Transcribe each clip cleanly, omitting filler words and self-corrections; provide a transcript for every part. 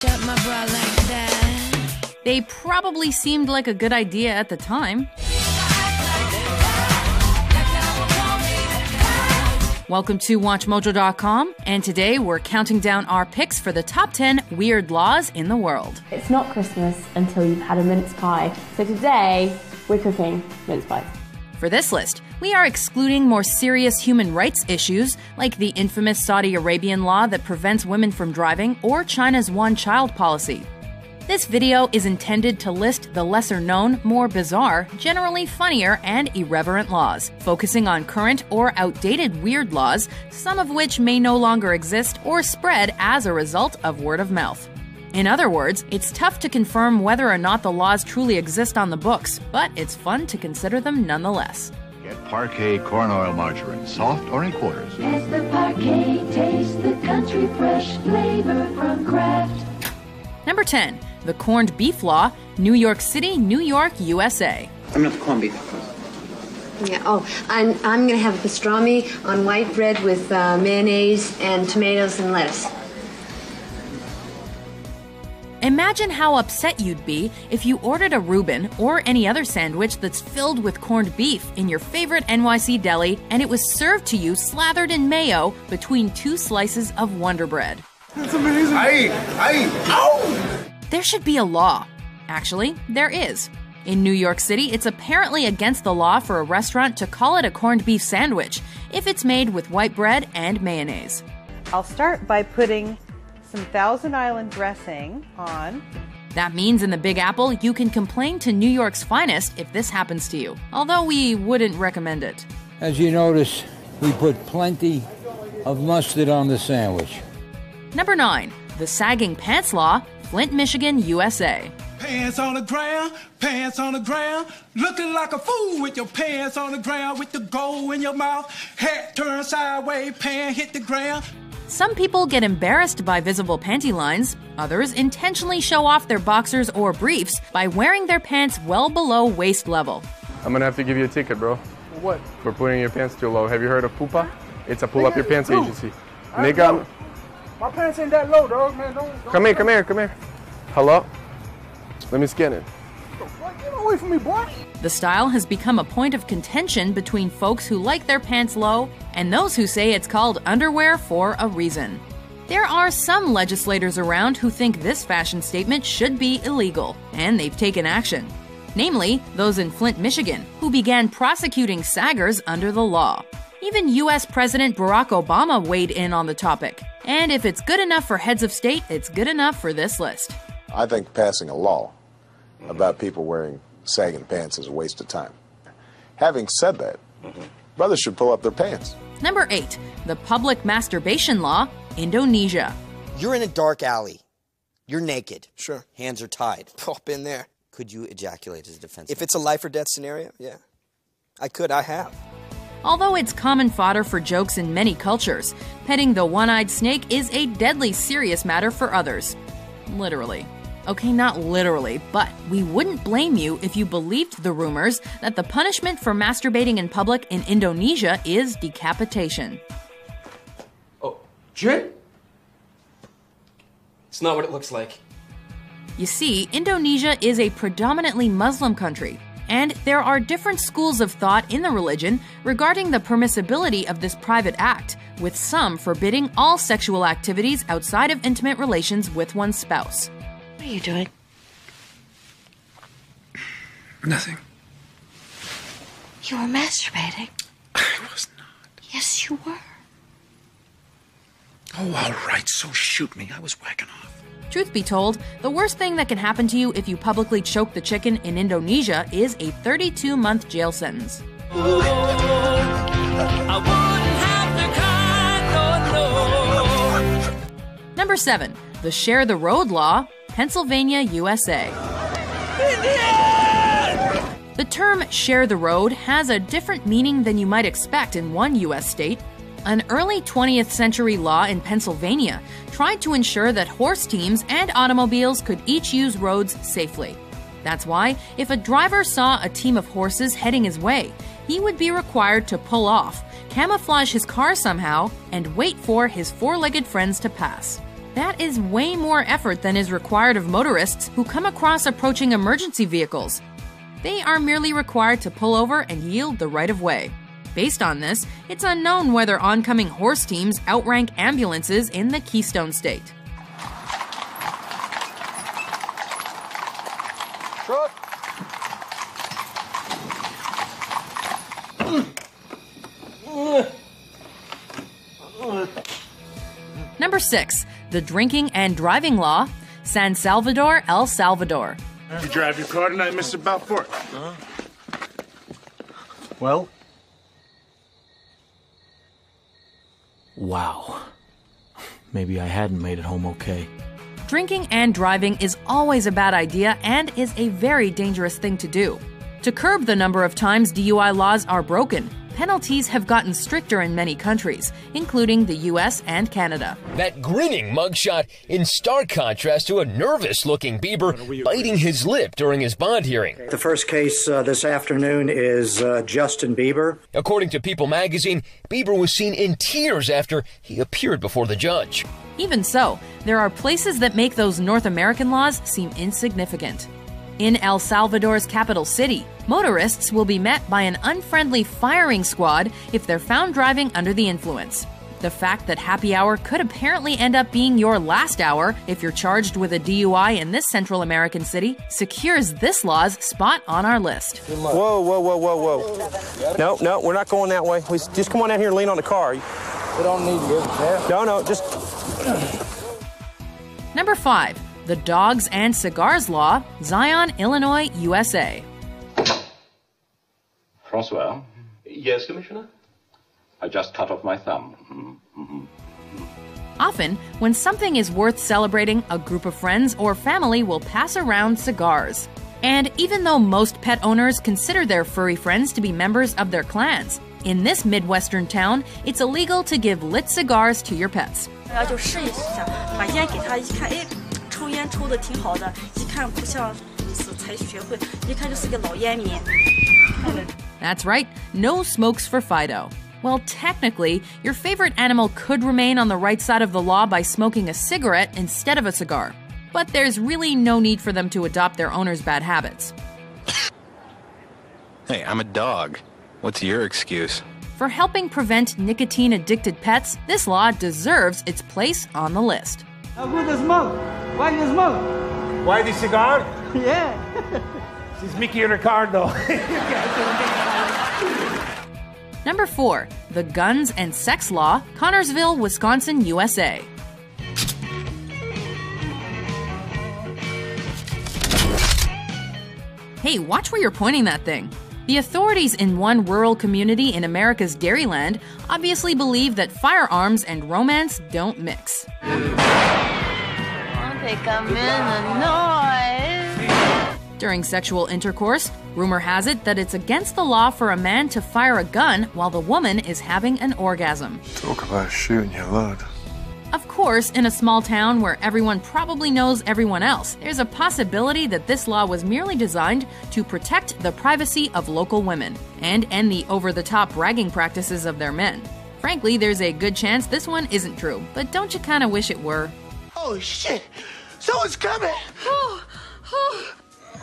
Up my bra like that. They probably seemed like a good idea at the time. Welcome to WatchMojo.com, and today we're counting down our picks for the top 10 weird laws in the world. It's not Christmas until you've had a mince pie, so today we're cooking mince pies. For this list, we are excluding more serious human rights issues like the infamous Saudi Arabian law that prevents women from driving or China's one-child policy. This video is intended to list the lesser-known, more bizarre, generally funnier, and irreverent laws, focusing on current or outdated weird laws, some of which may no longer exist or spread as a result of word of mouth. In other words, it's tough to confirm whether or not the laws truly exist on the books, but it's fun to consider them nonetheless. Get Parquet corn oil margarine, soft or in quarters. It's the Parquet taste, the country fresh flavor from Kraft. Number 10. The Corned Beef Law, New York City, New York, USA. I'm gonna have corned beef. Yeah, I'm gonna have pastrami on white bread with mayonnaise and tomatoes and lettuce. Imagine how upset you'd be if you ordered a Reuben or any other sandwich that's filled with corned beef in your favorite NYC deli and it was served to you slathered in mayo between two slices of Wonder Bread. That's amazing. Ow! There should be a law. Actually, there is. In New York City, it's apparently against the law for a restaurant to call it a corned beef sandwich if it's made with white bread and mayonnaise. I'll start by putting some Thousand Island dressing on. That means in the Big Apple, you can complain to New York's finest if this happens to you, although we wouldn't recommend it. As you notice, we put plenty of mustard on the sandwich. Number 9. The Sagging Pants Law, Flint, Michigan, USA. Pants on the ground, looking like a fool with your pants on the ground, with the gold in your mouth, hat turned sideways, pants hit the ground. Some people get embarrassed by visible panty lines, others intentionally show off their boxers or briefs by wearing their pants well below waist level. I'm gonna have to give you a ticket, bro. For what? For putting your pants too low. Have you heard of Pupa? It's a pull up your pants Dude, agency. Nigga, my pants ain't that low, dog, man. Don't come here. Hello? Let me scan it. Get away from me, boy. The style has become a point of contention between folks who like their pants low and those who say it's called underwear for a reason. There are some legislators around who think this fashion statement should be illegal, and they've taken action. Namely, those in Flint, Michigan, who began prosecuting saggers under the law. Even U.S. President Barack Obama weighed in on the topic. And if it's good enough for heads of state, it's good enough for this list. I think passing a law about people wearing sagging pants is a waste of time. Having said that, brothers should pull up their pants. Number 8. The Public Masturbation Law, Indonesia. You're in a dark alley. You're naked. Sure. Hands are tied. Oh, been there. Could you ejaculate as a defense? If it's a life or death scenario, yeah. I have. Although it's common fodder for jokes in many cultures, petting the one-eyed snake is a deadly serious matter for others. Literally. Okay, not literally, but we wouldn't blame you if you believed the rumors that the punishment for masturbating in public in Indonesia is decapitation. Oh, Jin? It's not what it looks like. You see, Indonesia is a predominantly Muslim country, and there are different schools of thought in the religion regarding the permissibility of this private act, with some forbidding all sexual activities outside of intimate relations with one's spouse. What are you doing? Nothing. You were masturbating. I was not. Yes, you were. Oh, all right, so shoot me. I was whacking off. Truth be told, the worst thing that can happen to you if you publicly choke the chicken in Indonesia is a 32-month jail sentence. Number 7. The Share the Road Law, Pennsylvania, USA. The term share the road has a different meaning than you might expect in one U.S. state. An early 20th century law in Pennsylvania tried to ensure that horse teams and automobiles could each use roads safely. That's why, if a driver saw a team of horses heading his way, he would be required to pull off, camouflage his car somehow, and wait for his four-legged friends to pass. That is way more effort than is required of motorists who come across approaching emergency vehicles. They are merely required to pull over and yield the right of way. Based on this, it's unknown whether oncoming horse teams outrank ambulances in the Keystone State. Number 6. The drinking and driving law, San Salvador, El Salvador. You drive your car tonight, Mr. Balfour? Well? Wow. Maybe I hadn't made it home okay. Drinking and driving is always a bad idea and is a very dangerous thing to do. To curb the number of times DUI laws are broken, penalties have gotten stricter in many countries, including the US and Canada. That grinning mugshot in stark contrast to a nervous-looking Bieber biting his lip during his bond hearing. The first case this afternoon is Justin Bieber. According to People magazine, Bieber was seen in tears after he appeared before the judge. Even so, there are places that make those North American laws seem insignificant. In El Salvador's capital city, motorists will be met by an unfriendly firing squad if they're found driving under the influence. The fact that happy hour could apparently end up being your last hour if you're charged with a DUI in this Central American city secures this law's spot on our list. Whoa, whoa, whoa, whoa, whoa. No, we're not going that way. Just come on down here and lean on the car. We don't need to go there. No, just... Number 5. The Dogs and Cigars Law, Zion, Illinois, USA. Francois? Yes, Commissioner? I just cut off my thumb. Often, when something is worth celebrating, a group of friends or family will pass around cigars. And even though most pet owners consider their furry friends to be members of their clans, in this Midwestern town, it's illegal to give lit cigars to your pets. That's right, no smokes for Fido. Well, technically, your favorite animal could remain on the right side of the law by smoking a cigarette instead of a cigar. But there's really no need for them to adopt their owner's bad habits. Hey, I'm a dog. What's your excuse? For helping prevent nicotine-addicted pets, this law deserves its place on the list. How good the smoke? Why you smoke? Why the cigar? Yeah. This is Mickey and Ricardo. Number 4. The Guns and Sex Law, Connorsville, Wisconsin, USA. Hey, watch where you're pointing that thing. The authorities in one rural community in America's Dairyland obviously believe that firearms and romance don't mix. During sexual intercourse, rumor has it that it's against the law for a man to fire a gun while the woman is having an orgasm. Talk about shooting your load. Of course, in a small town where everyone probably knows everyone else, there's a possibility that this law was merely designed to protect the privacy of local women and end the over-the-top bragging practices of their men. Frankly, there's a good chance this one isn't true, but don't you kind of wish it were? Oh, shit! Someone's coming!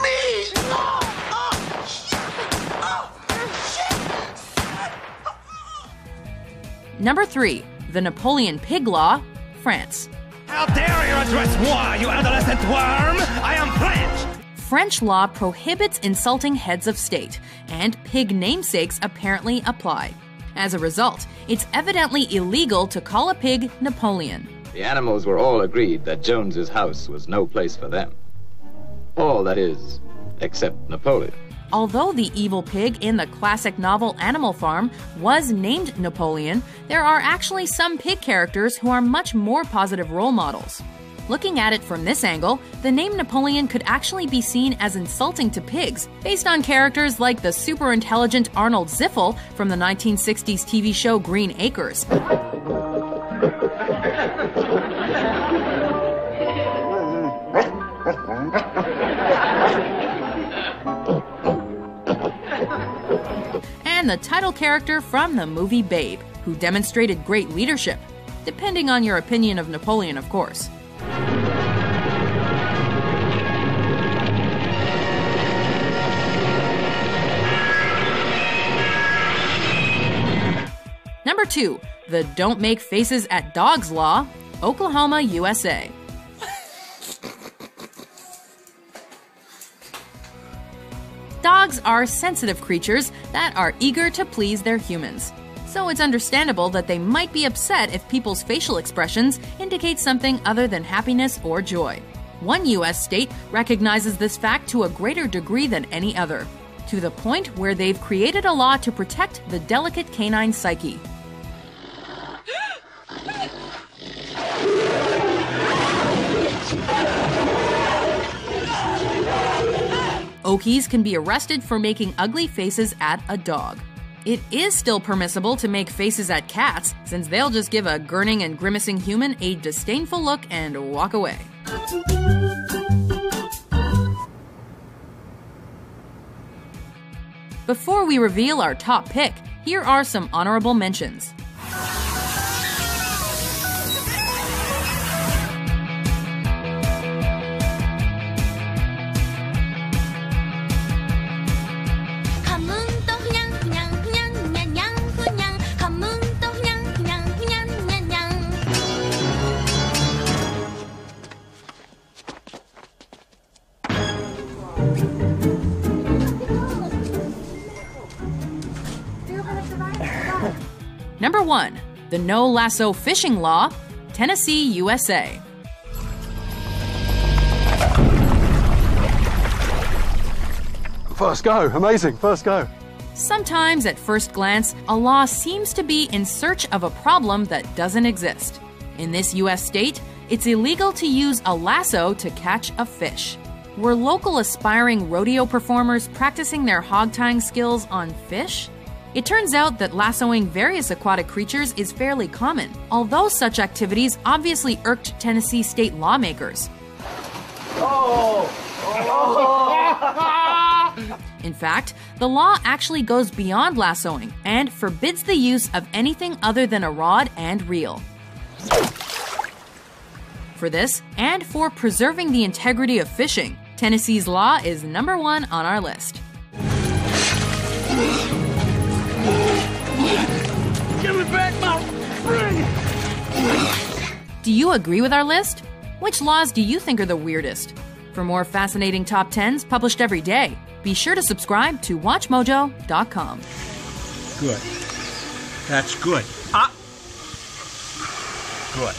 Me! Number 3. The Napoleon Pig Law, France. How dare you address moi, you adolescent worm! I am French! French law prohibits insulting heads of state, and pig namesakes apparently apply. As a result, it's evidently illegal to call a pig Napoleon. The animals were all agreed that Jones's house was no place for them. All, that is, except Napoleon. Although the evil pig in the classic novel Animal Farm was named Napoleon, there are actually some pig characters who are much more positive role models. Looking at it from this angle, the name Napoleon could actually be seen as insulting to pigs, based on characters like the super-intelligent Arnold Ziffel from the 1960s TV show Green Acres. And the title character from the movie Babe, who demonstrated great leadership, depending on your opinion of Napoleon, of course. 2, the Don't Make Faces at Dogs Law, Oklahoma, USA. Dogs are sensitive creatures that are eager to please their humans. So it's understandable that they might be upset if people's facial expressions indicate something other than happiness or joy. One U.S. state recognizes this fact to a greater degree than any other, to the point where they've created a law to protect the delicate canine psyche. Okies can be arrested for making ugly faces at a dog. It is still permissible to make faces at cats, since they'll just give a grinning and grimacing human a disdainful look and walk away. Before we reveal our top pick, here are some honorable mentions. Number 1. The No Lasso Fishing Law, Tennessee, USA. First go, amazing, first go. Sometimes, at first glance, a law seems to be in search of a problem that doesn't exist. In this U.S. state, it's illegal to use a lasso to catch a fish. Were local aspiring rodeo performers practicing their hog-tying skills on fish? It turns out that lassoing various aquatic creatures is fairly common, although such activities obviously irked Tennessee state lawmakers. In fact, the law actually goes beyond lassoing and forbids the use of anything other than a rod and reel. For this, and for preserving the integrity of fishing, Tennessee's law is number 1 on our list. Give me back my ring! Do you agree with our list? Which laws do you think are the weirdest? For more fascinating top 10s published every day, be sure to subscribe to WatchMojo.com. Good. That's good. Good.